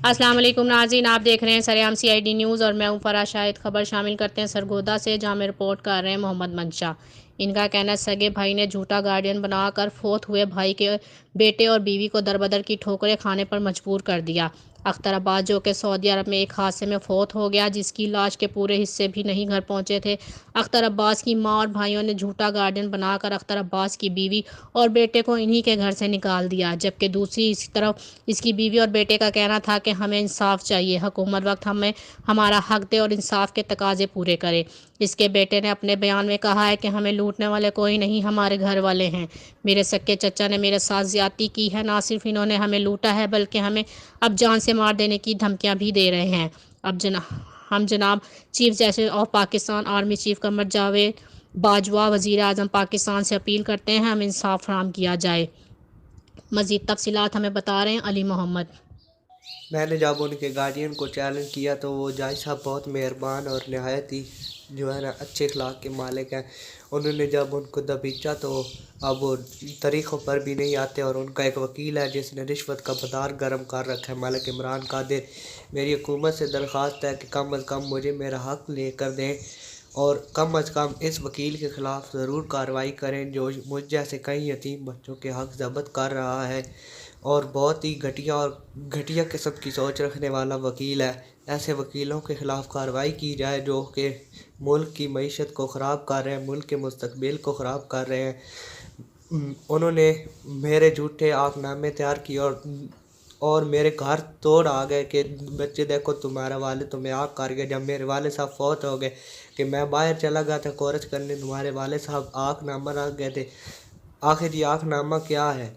السلام علیکم ناظرین، آپ دیکھ رہے ہیں سریام CID نیوز اور میں ہوں فرا شاہد۔ خبر شامل کرتے ہیں سرگودا سے، جہاں میں رپورٹ کر رہے ہیں محمد منشا۔ ان کا کہنا ہے سگے بھائی نے جھوٹا گارڈین بنا کر فوت ہوئے بھائی کے بیٹے اور بیوی کو دربدر کی ٹھوکریں کھانے پر مجبور کر دیا۔ اختر عباس جو کہ سعودی عرب میں ایک حادثے میں فوت ہو گیا، جس کی لاش کے پورے حصے بھی نہیں گھر پہنچے تھے۔ اختر عباس کی ماں اور بھائیوں نے جھوٹا گارڈین بنا کر اختر عباس کی بیوی اور بیٹے کو انہی کے گھر سے نکال دیا، جبکہ دوسری طرف اس کی بیوی اور بیٹے کا کہنا تھا کہ ہمیں انصاف چاہیے، حکومت وقت ہمیں ہمارا حق دے اور انصاف کے تقاضے پورے کرے۔ اس کے بیٹے نے اپنے بیان میں کہا ہے کہ ہمیں لوٹنے والے کوئی نہیں، ہمارے گھر والے ہیں۔ میرے سکے چچا نے میرے ساتھ زیادتی کی ہے، نہ صرف انہوں نے ہمیں لوٹا ہے بلکہ ہمیں اب جان سے مار دینے کی دھمکیاں بھی دے رہے ہیں۔ ہم جناب chief justice of Pakistan army chief Qamar Javed Bajwa وزیر اعظم پاکستان سے اپیل کرتے ہیں ہمیں انصاف فراہم کیا جائے۔ مزید تفصیلات ہمیں بتا رہے ہیں علی محمد۔ میں نے جب ان کے گارڈین کو چیلنج کیا تو وہ جج صاحب بہت مہربان اور نہایت ہی جو ہے نا اچھے اخلاق کے مالک ہیں۔ انہوں نے جب ان کو دبیچا تو اب وہ طریقوں پر بھی نہیں آتے، اور ان کا ایک وکیل ہے جس نے رشوت کا بازار گرم کر رکھا ہے، ملک عمران قادر۔ میری حکومت سے درخواست ہے کہ کم از کم مجھے میرا حق لے کر دیں، اور کم از کم اس وکیل کے خلاف ضرور کارروائی کریں جو مجھ جیسے کئی یتیم بچوں کے حق ضبط کر رہا ہے، اور بہت ہی گھٹیا قسم کی سوچ رکھنے والا وکیل ہے۔ ایسے وکیلوں کے خلاف کارروائی کی جائے جو کہ ملک کی معیشت کو خراب کر رہے ہیں، ملک کے مستقبل کو خراب کر رہے ہیں۔ انہوں نے میرے جھوٹے آنکھ نامے تیار کیے اور میرے گھر توڑ آ گئے کہ بچے دیکھو تمہارا والد تمہیں آنکھ کر گیا۔ جب میرے والد صاحب فوت ہو گئے کہ میں باہر چلا گیا تھا کورس کرنے، تمہارے والد صاحب آنکھ نامہ رکھ گئے تھے۔ آخر یہ آنکھ نامہ کیا ہے؟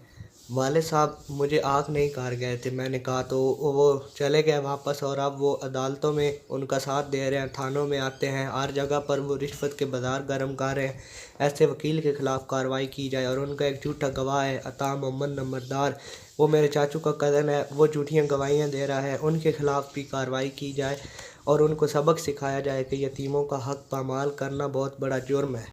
والد صاحب مجھے آنکھ نہیں کر گئے تھے، میں نے کہا تو وہ چلے گئے واپس، اور اب وہ عدالتوں میں ان کا ساتھ دے رہے ہیں، تھانوں میں آتے ہیں، ہر جگہ پر وہ رشوت کے بازار گرم کر رہے ہیں۔ ایسے وکیل کے خلاف کارروائی کی جائے۔ اور ان کا ایک جھوٹا گواہ ہے عطا محمد نمبردار، وہ میرے چاچو کا کزن ہے، وہ جھوٹیاں گواہیاں دے رہا ہے، ان کے خلاف بھی کارروائی کی جائے اور ان کو سبق سکھایا جائے کہ یتیموں کا حق پامال کرنا بہت بڑا جرم ہے۔